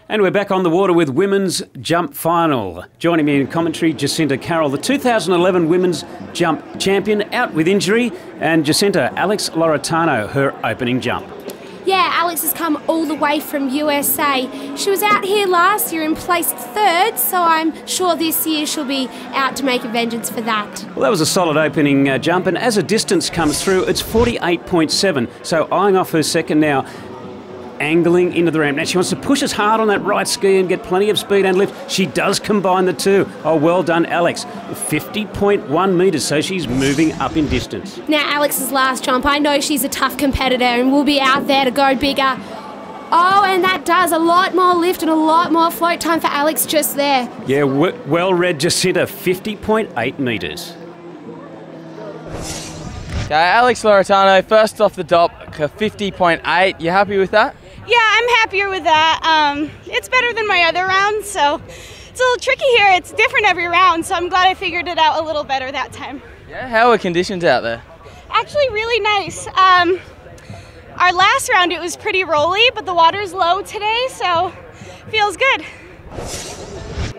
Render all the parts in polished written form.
And we're back on the water with women's jump final. Joining me in commentary, Jacinta Carroll, the 2011 women's jump champion, out with injury. And Jacinta, Alex Loretano, her opening jump. Yeah, Alex has come all the way from USA. She was out here last year and placed third, so I'm sure this year she'll be out to make a vengeance for that. Well, that was a solid opening jump, and as a distance comes through, it's 48.7. So eyeing off her second now, angling into the ramp. Now she wants to push us hard on that right ski and get plenty of speed and lift. She does combine the two. Oh, well done, Alex. 50.1 metres, so she's moving up in distance. Now Alex's last jump, I know she's a tough competitor and will be out there to go bigger. Oh, and that does a lot more lift and a lot more float time for Alex just there. Yeah, well read, Jacinta. 50.8 metres. Okay, Alex Loretano, first off the top, 50.8. You happy with that? Yeah, I'm happier with that. It's better than my other rounds, so it's a little tricky here. It's different every round, so I'm glad I figured it out a little better that time. Yeah, how are conditions out there? Actually, really nice. Our last round, it was pretty rolly, but the water's low today, so feels good.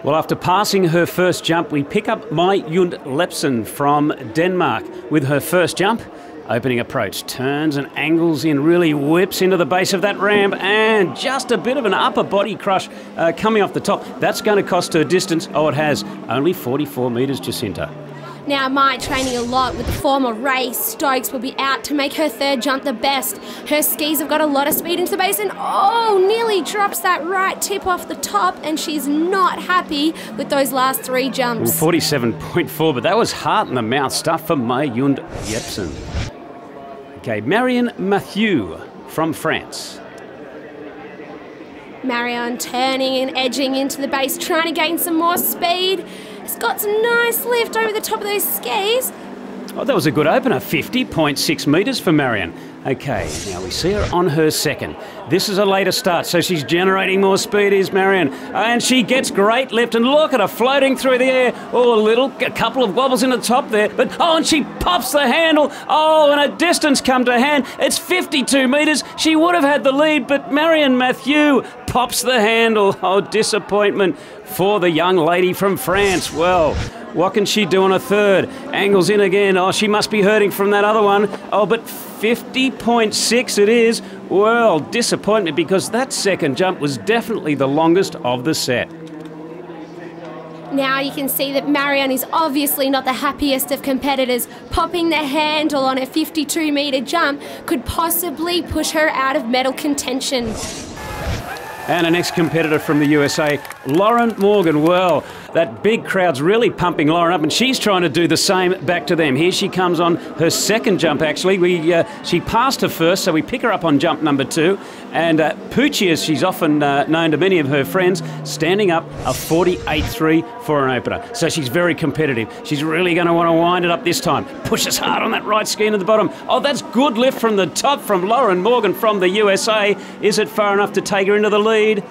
Well, after passing her first jump, we pick up Mai Jund Lepsen from Denmark with her first jump. Opening approach, turns and angles in, really whips into the base of that ramp, and just a bit of an upper body crush coming off the top. That's going to cost her distance. Oh, it has. Only 44 metres, Jacinta. Now, Mai training a lot with the former race. Stokes will be out to make her third jump the best. Her skis have got a lot of speed into the base and nearly drops that right tip off the top, and she's not happy with those last three jumps. Well, 47.4, but that was heart in the mouth stuff for Mai Jund Lepsen. Okay, Marion Mathieu from France. Marion turning and edging into the base, trying to gain some more speed. It's got some nice lift over the top of those skis. Oh, that was a good opener. 50.6 metres for Marion. Okay, now we see her on her second. This is a later start, so she's generating more speed, is Marion. And she gets great lift, and look at her floating through the air. Oh, a couple of wobbles in the top there. But, and she pops the handle. Oh, and a distance come to hand. It's 52 metres. She would have had the lead, but Marion Mathieu pops the handle. Oh, disappointment for the young lady from France. Well, what can she do on a third? Angles in again. Oh, she must be hurting from that other one. Oh, but 50.6 it is. Well, disappointment, because that second jump was definitely the longest of the set. Now you can see that Marion is obviously not the happiest of competitors. Popping the handle on a 52-metre jump could possibly push her out of medal contention. And our next competitor from the USA, Lauren Morgan. Well, that big crowd's really pumping Lauren up, and she's trying to do the same back to them. Here she comes on her second jump, actually. She passed her first, so we pick her up on jump number 2. And Poochie, as she's often known to many of her friends, standing up a 48.3 for an opener. So she's very competitive. She's really going to want to wind it up this time. Pushes hard on that right ski into the bottom. Oh, that's good lift from the top from Lauren Morgan from the USA. Is it far enough to take her into the lead?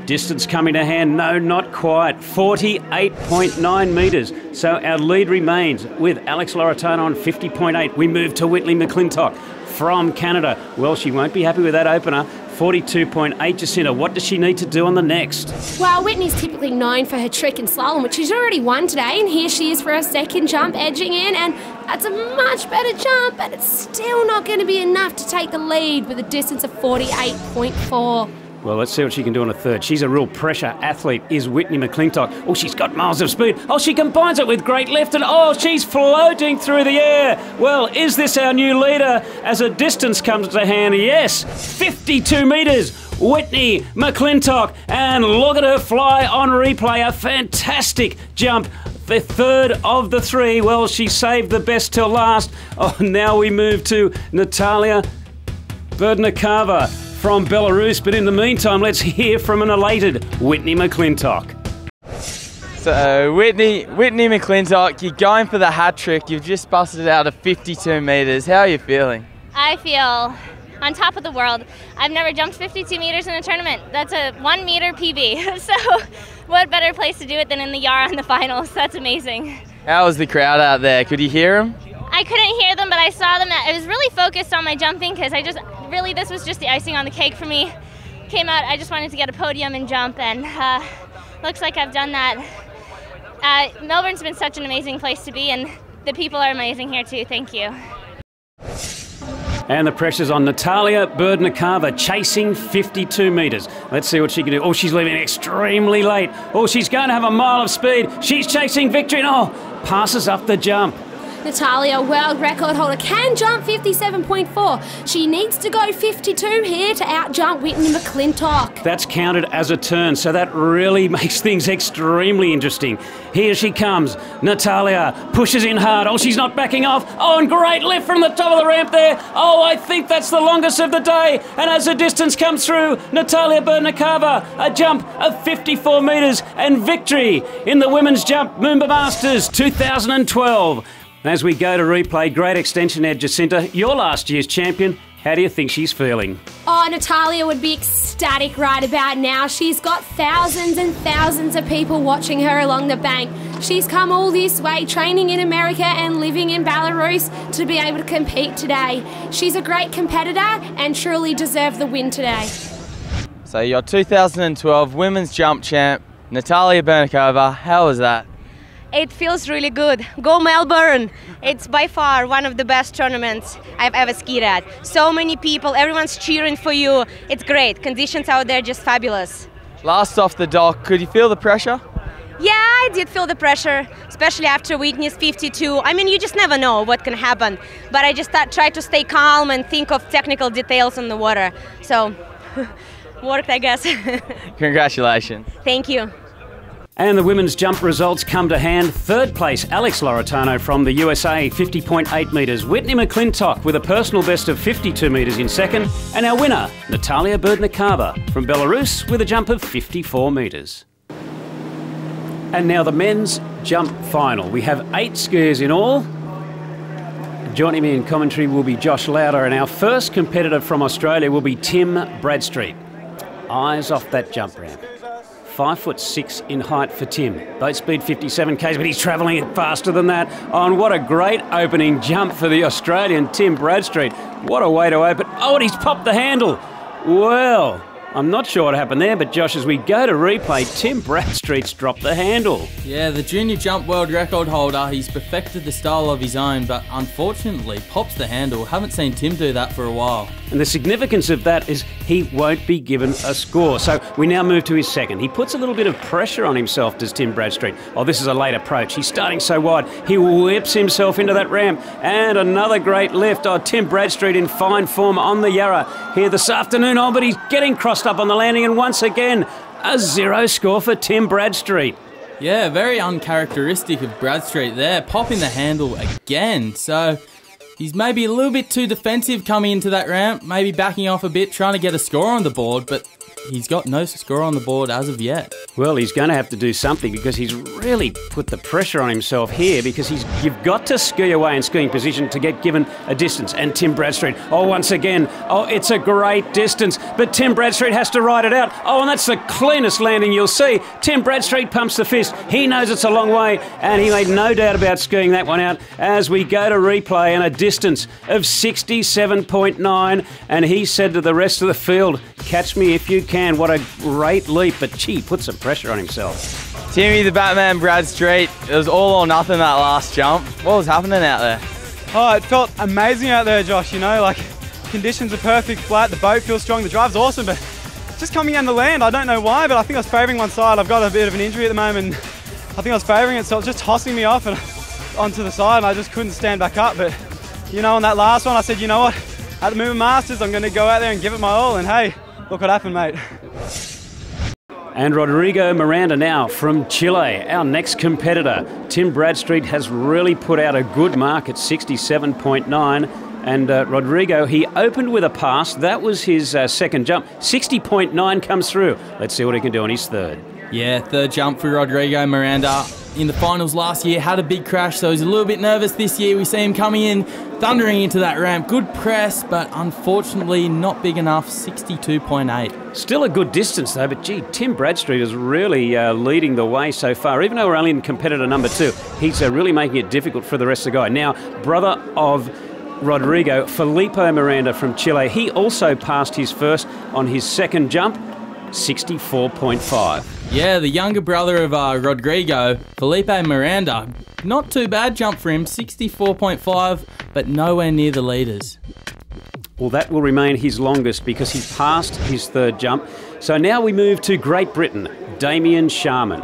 Distance coming to hand, no, not quite. 48.9 metres. So our lead remains with Alex Loretano on 50.8. We move to Whitney McClintock from Canada. Well, she won't be happy with that opener. 42.8, Jacinta. What does she need to do on the next? Well, Whitney's typically known for her trick and slalom, which she's already won today, and here she is for her second jump, edging in, and that's a much better jump, but it's still not going to be enough to take the lead with a distance of 48.4. Well, let's see what she can do on a third. She's a real pressure athlete, is Whitney McClintock. Oh, she's got miles of speed. Oh, she combines it with great lift, and oh, she's floating through the air. Well, is this our new leader as a distance comes to hand? Yes, 52 metres. Whitney McClintock, and look at her fly on replay. A fantastic jump. The third of the three. Well, she saved the best till last. Oh, now we move to Natalia Berdnikova from Belarus, but in the meantime, let's hear from an elated Whitney McClintock. So, Whitney McClintock, you're going for the hat trick. You've just busted it out of 52 metres. How are you feeling? I feel on top of the world. I've never jumped 52 metres in a tournament. That's a 1 metre PB. So, what better place to do it than in the Yarra in the finals? That's amazing. How was the crowd out there? Could you hear them? I couldn't hear them, but I saw them. I was really focused on my jumping because this was just the icing on the cake for me. came out, I just wanted to get a podium and jump, and looks like I've done that. Melbourne's been such an amazing place to be, and the people are amazing here too. Thank you. And the pressure's on Natalia Berdnikova, chasing 52 metres. Let's see what she can do. Oh, she's leaving extremely late. Oh, she's going to have a mile of speed. She's chasing victory, and oh, passes up the jump. Natalia, world record holder, can jump 57.4. She needs to go 52 here to out-jump Whitney McClintock. That's counted as a turn, so that really makes things extremely interesting. Here she comes. Natalia pushes in hard. Oh, she's not backing off. Oh, and great lift from the top of the ramp there. Oh, I think that's the longest of the day. And as the distance comes through, Natalia Berdnikova, a jump of 54 metres and victory in the women's jump Moomba Masters 2012. As we go to replay, great extension, Ed Jacinta. You're last year's champion. How do you think she's feeling? Oh, Natalia would be ecstatic right about now. She's got thousands and thousands of people watching her along the bank. She's come all this way, training in America and living in Belarus to be able to compete today. She's a great competitor and truly deserved the win today. So your 2012 women's jump champ, Natalia Berdnikova, how was that? It feels really good. Go Melbourne! It's by far one of the best tournaments I've ever skied at. So many people, everyone's cheering for you. It's great. Conditions out there just fabulous. Last off the dock, could you feel the pressure? Yeah, I did feel the pressure, especially after Whitney's 52. I mean, you just never know what can happen. But I just tried to stay calm and think of technical details on the water. So, worked, I guess. Congratulations. Thank you. And the women's jump results come to hand. Third place, Alex Loretano from the USA, 50.8 metres. Whitney McClintock with a personal best of 52 metres in second. And our winner, Natalia Berdnikova from Belarus with a jump of 54 metres. And now the men's jump final. We have 8 skiers in all. Joining me in commentary will be Josh Lauder, and our first competitor from Australia will be Tim Bradstreet. Eyes off that jump ramp. 5'6" in height for Tim. Boat speed 57 k's, but he's travelling faster than that. Oh, and what a great opening jump for the Australian Tim Bradstreet. What a way to open. Oh, and he's popped the handle. Well, I'm not sure what happened there, but Josh, as we go to replay, Tim Bradstreet's dropped the handle. Yeah, the junior jump world record holder, he's perfected the style of his own, but unfortunately pops the handle. Haven't seen Tim do that for a while. And the significance of that is he won't be given a score. So we now move to his second. He puts a little bit of pressure on himself, does Tim Bradstreet. Oh, this is a late approach. He's starting so wide. He whips himself into that ramp. And another great lift. Oh, Tim Bradstreet in fine form on the Yarra here this afternoon. Oh, but he's getting crossed up on the landing. And once again, a 0 score for Tim Bradstreet. Yeah, very uncharacteristic of Bradstreet there, popping the handle again. So he's maybe a little bit too defensive coming into that ramp, maybe backing off a bit, trying to get a score on the board, but he's got no score on the board as of yet. Well, he's going to have to do something because he's really put the pressure on himself here because you've got to ski away in skiing position to get given a distance. And Tim Bradstreet, oh, once again, oh, it's a great distance, but Tim Bradstreet has to ride it out. Oh, and that's the cleanest landing you'll see. Tim Bradstreet pumps the fist. He knows it's a long way, and he made no doubt about skiing that one out as we go to replay and a distance of 67.9, and he said to the rest of the field, catch me if you can. What a great leap, but gee, put some pressure on himself. Timmy the Batman Bradstreet, it was all or nothing that last jump. What was happening out there? Oh, it felt amazing out there, Josh, you know, like conditions are perfect, flat, the boat feels strong, the drive's awesome, but just coming down the land, I don't know why, but I think I was favouring one side. I've got a bit of an injury at the moment. I think I was favouring it, so it was just tossing me off and onto the side, and I just couldn't stand back up. But, you know, on that last one, I said, you know what, at the Moomba Masters, I'm going to go out there and give it my all, and hey, look what happened, mate. And Rodrigo Miranda now from Chile, our next competitor. Tim Bradstreet has really put out a good mark at 67.9. And Rodrigo, he opened with a pass. That was his second jump. 60.9 comes through. Let's see what he can do on his third. Yeah, third jump for Rodrigo Miranda. In the finals last year, had a big crash, so he's a little bit nervous this year. We see him coming in, thundering into that ramp. Good press, but unfortunately not big enough, 62.8. Still a good distance though, but gee, Tim Bradstreet is really leading the way so far. Even though we're only in competitor number 2, he's really making it difficult for the rest of the guy. Now, brother of Rodrigo, Felipe Miranda from Chile, he also passed his first on his second jump. 64.5. Yeah, the younger brother of Rodrigo, Felipe Miranda, not too bad jump for him, 64.5, but nowhere near the leaders. Well, that will remain his longest because he passed his third jump. So now we move to Great Britain, Damien Sharman.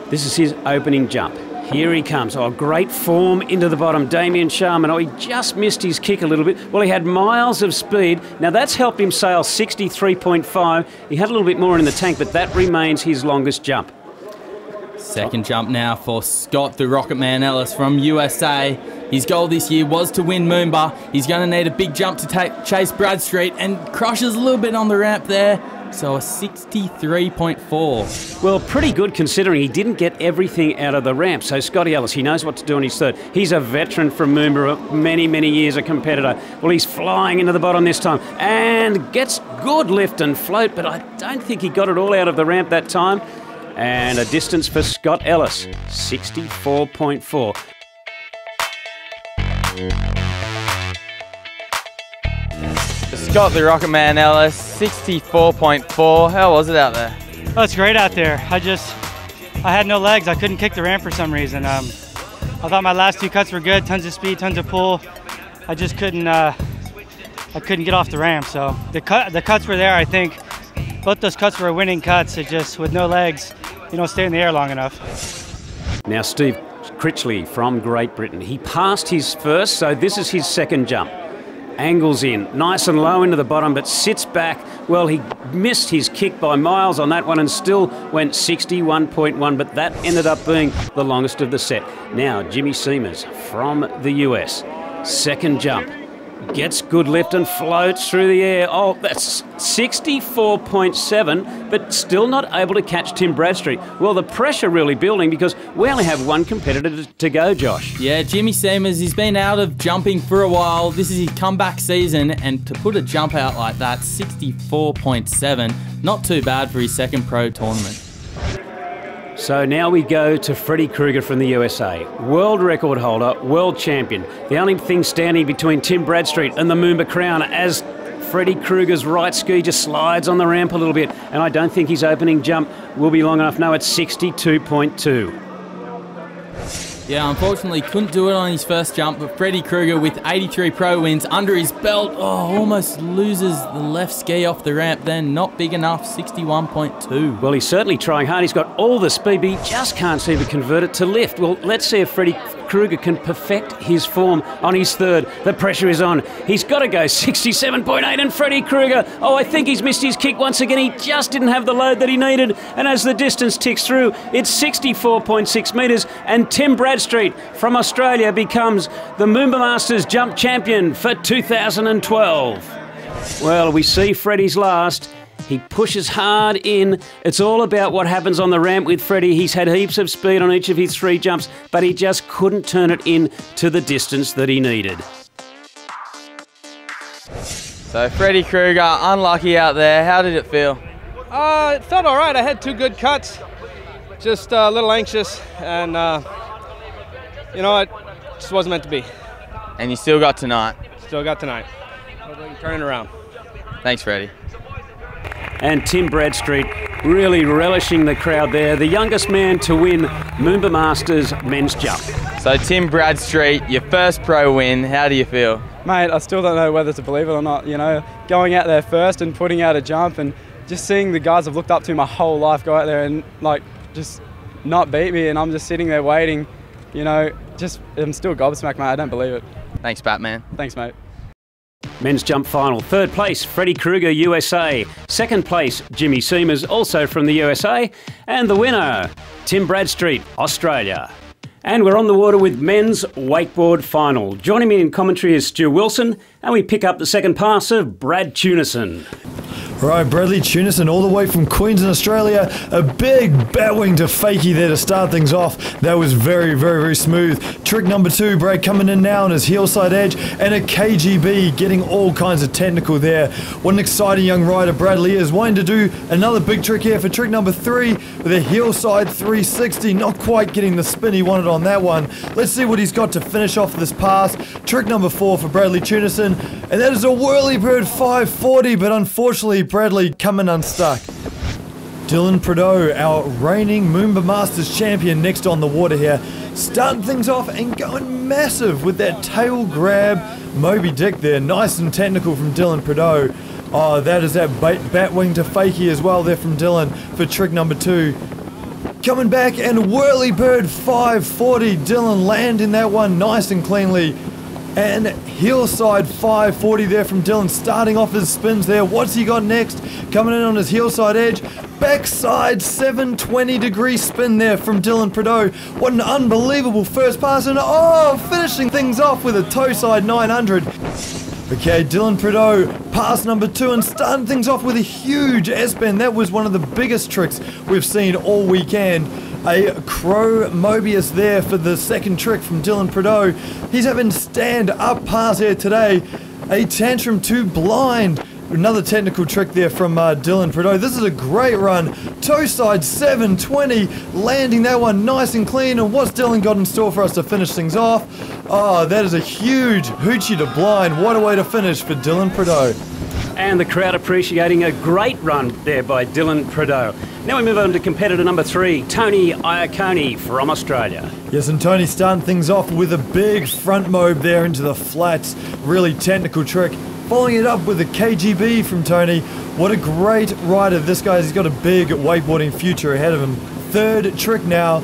This is his opening jump. Here he comes. Oh, great form into the bottom. Damien Sharman. Oh, he just missed his kick a little bit. Well, he had miles of speed. Now, that's helped him sail 63.5. He had a little bit more in the tank, but that remains his longest jump. Second jump now for Scott the Rocket Man Ellis from USA. His goal this year was to win Moomba. He's going to need a big jump to chase Bradstreet and crushes a little bit on the ramp there. So a 63.4. Well, pretty good considering he didn't get everything out of the ramp. So Scotty Ellis, he knows what to do on his third. He's a veteran from Moomba, many, many years a competitor. Well, he's flying into the bottom this time and gets good lift and float, but I don't think he got it all out of the ramp that time. And a distance for Scott Ellis, 64.4. Scott the Rocket Man Ellis, 64.4. How was it out there? Oh, it's great out there. I had no legs. I couldn't kick the ramp for some reason. I thought my last two cuts were good, tons of speed, tons of pull. I just couldn't get off the ramp. So the cuts were there, I think. Both those cuts were winning cuts. It just, with no legs, you don't stay in the air long enough. Now Steve Critchley from Great Britain. He passed his first, so this is his second jump. Angles in, nice and low into the bottom, but sits back. Well, he missed his kick by miles on that one and still went 61.1, but that ended up being the longest of the set. Now, Jimmy Seamers from the US. Second jump. Gets good lift and floats through the air. Oh, that's 64.7, but still not able to catch Tim Bradstreet. Well, the pressure really building because we only have one competitor to go, Josh. Yeah, Jimmy Seamers, he's been out of jumping for a while. This is his comeback season, and to put a jump out like that, 64.7, not too bad for his second pro tournament. So now we go to Freddie Krueger from the USA. World record holder, world champion. The only thing standing between Tim Bradstreet and the Moomba crown as Freddie Krueger's right ski just slides on the ramp a little bit. And I don't think his opening jump will be long enough. No, it's 62.2. Yeah, unfortunately couldn't do it on his first jump, but Freddie Krueger with 83 pro wins under his belt, almost loses the left ski off the ramp then, not big enough, 61.2. Well, he's certainly trying hard. He's got all the speed, but he just can't seem to convert it to lift. Well, let's see if Freddie Krueger can perfect his form on his third. The pressure is on. He's got to go 67.8, and Freddie Krueger, I think he's missed his kick once again. He just didn't have the load that he needed, and as the distance ticks through, it's 64.6 metres, and Tim Bradstreet from Australia becomes the Moomba Masters jump champion for 2012. Well, we see Freddie's last. He pushes hard in. It's all about what happens on the ramp with Freddie. He's had heaps of speed on each of his three jumps, but he just couldn't turn it in to the distance that he needed. So Freddie Krueger, unlucky out there. How did it feel? It felt all right. I had two good cuts. Just a little anxious, and you know, it just wasn't meant to be. And you still got tonight. Still got tonight. Hopefully we can turn it around. Thanks, Freddie. And Tim Bradstreet really relishing the crowd there. The youngest man to win Moomba Masters men's jump. So Tim Bradstreet, your first pro win. How do you feel? Mate, I still don't know whether to believe it or not. You know, going out there first and putting out a jump and just seeing the guys I've looked up to my whole life go out there and like just not beat me, and I'm just sitting there waiting. You know, I'm still gobsmacked, mate. I don't believe it. Thanks, Batman. Thanks, mate. Men's jump final. Third place, Freddie Krueger, USA. Second place, Jimmy Seamers, also from the USA. And the winner, Tim Bradstreet, Australia. And we're on the water with men's wakeboard final. Joining me in commentary is Stu Wilson, and we pick up the second pass of Brad Tunison. Right, Bradley Tunison all the way from Queensland, Australia. A big bat wing to fakie there to start things off. That was very, very, very smooth. Trick number two, Brad coming in now on his heel side edge, and a KGB getting all kinds of technical there. What an exciting young rider Bradley is. Wanting to do another big trick here for trick number three with a heel side 360. Not quite getting the spin he wanted on that one. Let's see what he's got to finish off this pass. Trick number four for Bradley Tunison, and that is a whirly bird 540, but unfortunately Bradley coming unstuck. Dylan Prideaux, our reigning Moomba Masters champion, next on the water here. Starting things off and going massive with that tail grab. Moby Dick there, nice and technical from Dylan Prideaux. Oh, that is that batwing to fakie as well there from Dylan for trick number 2. Coming back and whirly bird 540. Dylan landing that one nice and cleanly. And hillside 540 there from Dylan, starting off his spins there. What's he got next? Coming in on his hillside edge. Backside 720 degree spin there from Dylan Prideaux. What an unbelievable first pass, and finishing things off with a toe side 900. Okay, Dylan Prideaux, pass number 2 and starting things off with a huge S-bend. That was one of the biggest tricks we've seen all weekend. A crow Mobius there for the second trick from Dylan Prideaux. He's having stand-up pass here today. A tantrum to blind. Another technical trick there from Dylan Prideaux. This is a great run. Toe side 720, landing that one nice and clean. And what's Dylan got in store for us to finish things off? Oh, that is a huge hoochie to blind. What a way to finish for Dylan Prideaux. And the crowd appreciating a great run there by Dylan Prideaux. Now we move on to competitor number 3, Tony Iacone from Australia. Yes, and Tony starting things off with a big front mob there into the flats. Really technical trick. Following it up with a KGB from Tony. What a great rider this guy is. He's got a big wakeboarding future ahead of him. Third trick now.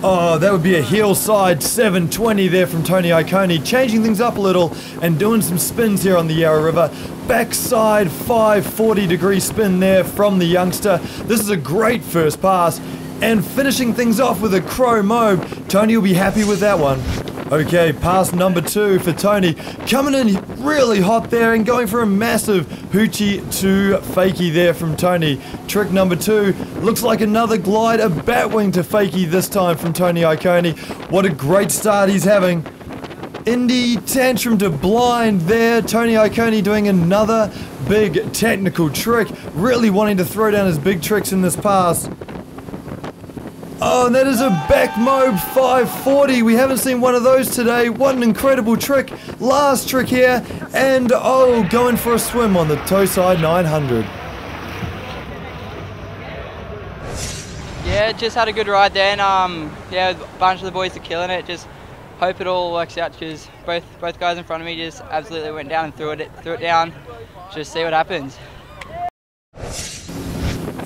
Oh, that would be a heel side 720 there from Tony Iacone. Changing things up a little and doing some spins here on the Yarra River. Backside 540 degree spin there from the youngster. This is a great first pass. And finishing things off with a crow mob. Tony will be happy with that one. Okay, pass number 2 for Tony. Coming in really hot there and going for a massive hoochie to fakie there from Tony. Trick number 2. Looks like another glide, a batwing to fakie this time from Tony Iacone. What a great start he's having. Indy tantrum to blind there. Tony Iacone doing another big technical trick. Really wanting to throw down his big tricks in this pass. Oh, and that is a back mob 540. We haven't seen one of those today. What an incredible trick. Last trick here. And going for a swim on the toe side 900. Yeah, just had a good ride then. A bunch of the boys are killing it. Just hope it all works out because both guys in front of me just absolutely went down and threw it down. Just see what happens.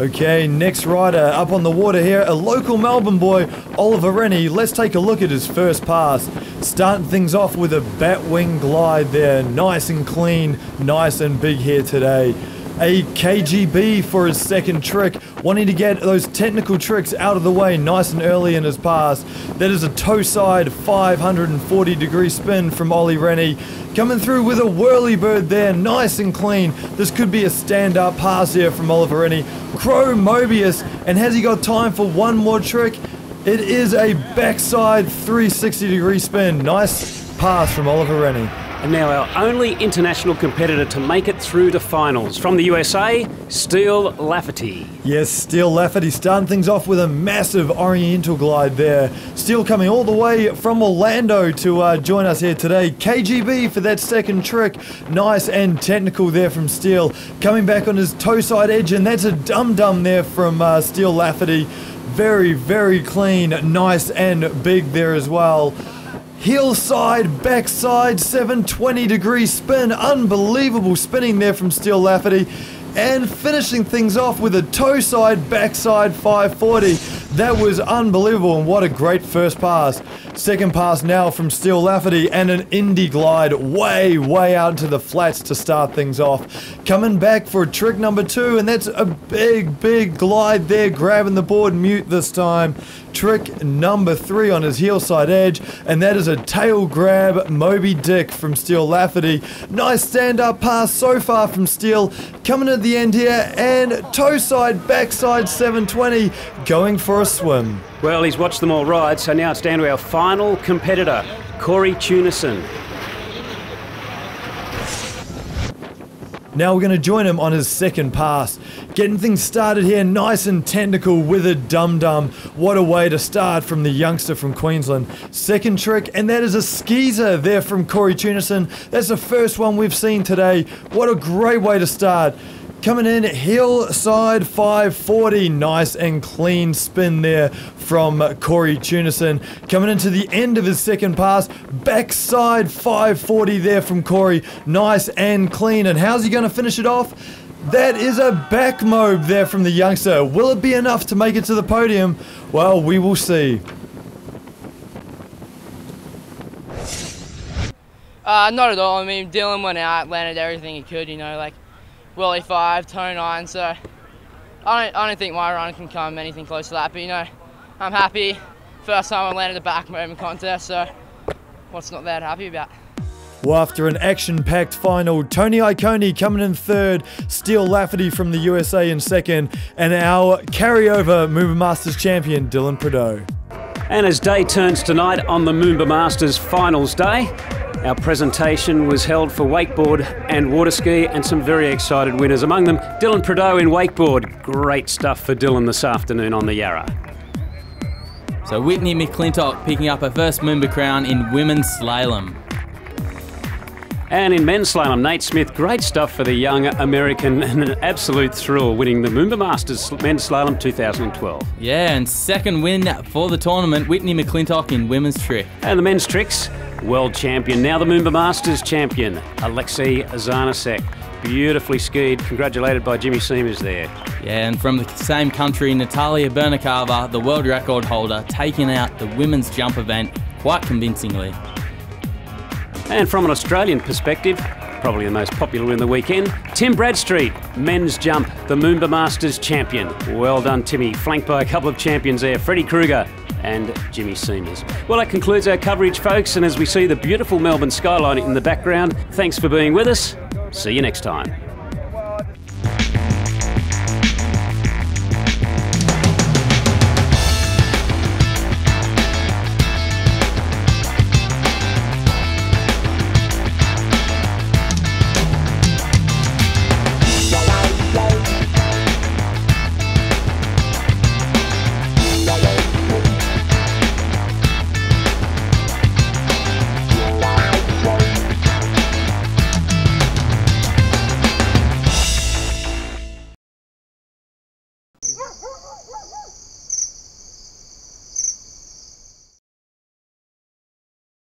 Okay, next rider up on the water here, a local Melbourne boy, Oliver Rennie. Let's take a look at his first pass. Starting things off with a batwing glide there, nice and clean, nice and big here today. A KGB for his second trick, wanting to get those technical tricks out of the way nice and early in his pass. That is a toe side 540 degree spin from Ollie Rennie. Coming through with a whirly bird there, nice and clean. This could be a stand-up pass here from Oliver Rennie. Crow Mobius, and has he got time for one more trick? It is a backside 360 degree spin. Nice pass from Oliver Rennie. And now our only international competitor to make it through to finals. From the USA, Steele Lafferty. Yes, Steele Lafferty starting things off with a massive oriental glide there. Steele coming all the way from Orlando to join us here today. KGB for that second trick. Nice and technical there from Steele. Coming back on his toe side edge, and that's a dum-dum there from Steele Lafferty. Very, very clean, nice and big there as well. Heel side, backside, 720 degree spin. Unbelievable spinning there from Steele Lafferty. And finishing things off with a toe side, backside 540. That was unbelievable, and what a great first pass. Second pass now from Steele Lafferty, and an Indy glide way, way out into the flats to start things off. Coming back for trick number 2, and that's a big, big glide there, grabbing the board mute this time. Trick number 3 on his heel side edge, and that is a tail grab Moby Dick from Steele Lafferty. Nice stand-up pass so far from Steele. Coming at the end here, and toe side, backside 720, going for a swim. Well, he's watched them all ride, so now it's down to our final competitor, Corey Tunison. Now we're going to join him on his second pass. Getting things started here nice and technical with a dum-dum. What a way to start from the youngster from Queensland. Second trick, and that is a skeezer there from Corey Tunison. That's the first one we've seen today. What a great way to start. Coming in, heel side 540. Nice and clean spin there from Corey Tunison. Coming into the end of his second pass, backside 540 there from Corey. Nice and clean. And how's he going to finish it off? That is a back mobe there from the youngster. Will it be enough to make it to the podium? Well, we will see. Not at all. I mean, Dylan went out, landed everything he could, you know, like Willie 5, toe 9, so I don't think my run can come anything close to that, but you know, I'm happy. First time I landed a back moment contest, so what's not there to happy about? Well, after an action-packed final, Tony Iacone coming in third, Steele Lafferty from the USA in second, and our carryover Moomba Masters champion, Dylan Prideaux. And as day turns tonight on the Moomba Masters finals day, our presentation was held for wakeboard and water ski, and some very excited winners. Among them, Dylan Prideaux in wakeboard. Great stuff for Dylan this afternoon on the Yarra. So Whitney McClintock picking up her first Moomba crown in women's slalom. And in men's slalom, Nate Smith, great stuff for the young American, and an absolute thrill winning the Moomba Masters men's slalom 2012. Yeah, and second win for the tournament, Whitney McClintock in women's trick. And the men's tricks, world champion, now the Moomba Masters champion, Alexei Zarnasek. Beautifully skied, congratulated by Jimmy Seamers there. Yeah, and from the same country, Natalia Bernikava, the world record holder, taking out the women's jump event quite convincingly. And from an Australian perspective, probably the most popular in the weekend, Tim Bradstreet, men's jump, the Moomba Masters champion. Well done, Timmy. Flanked by a couple of champions there, Freddie Kruger and Jimmy Seamers. Well, that concludes our coverage, folks, and as we see the beautiful Melbourne skyline in the background, thanks for being with us. See you next time.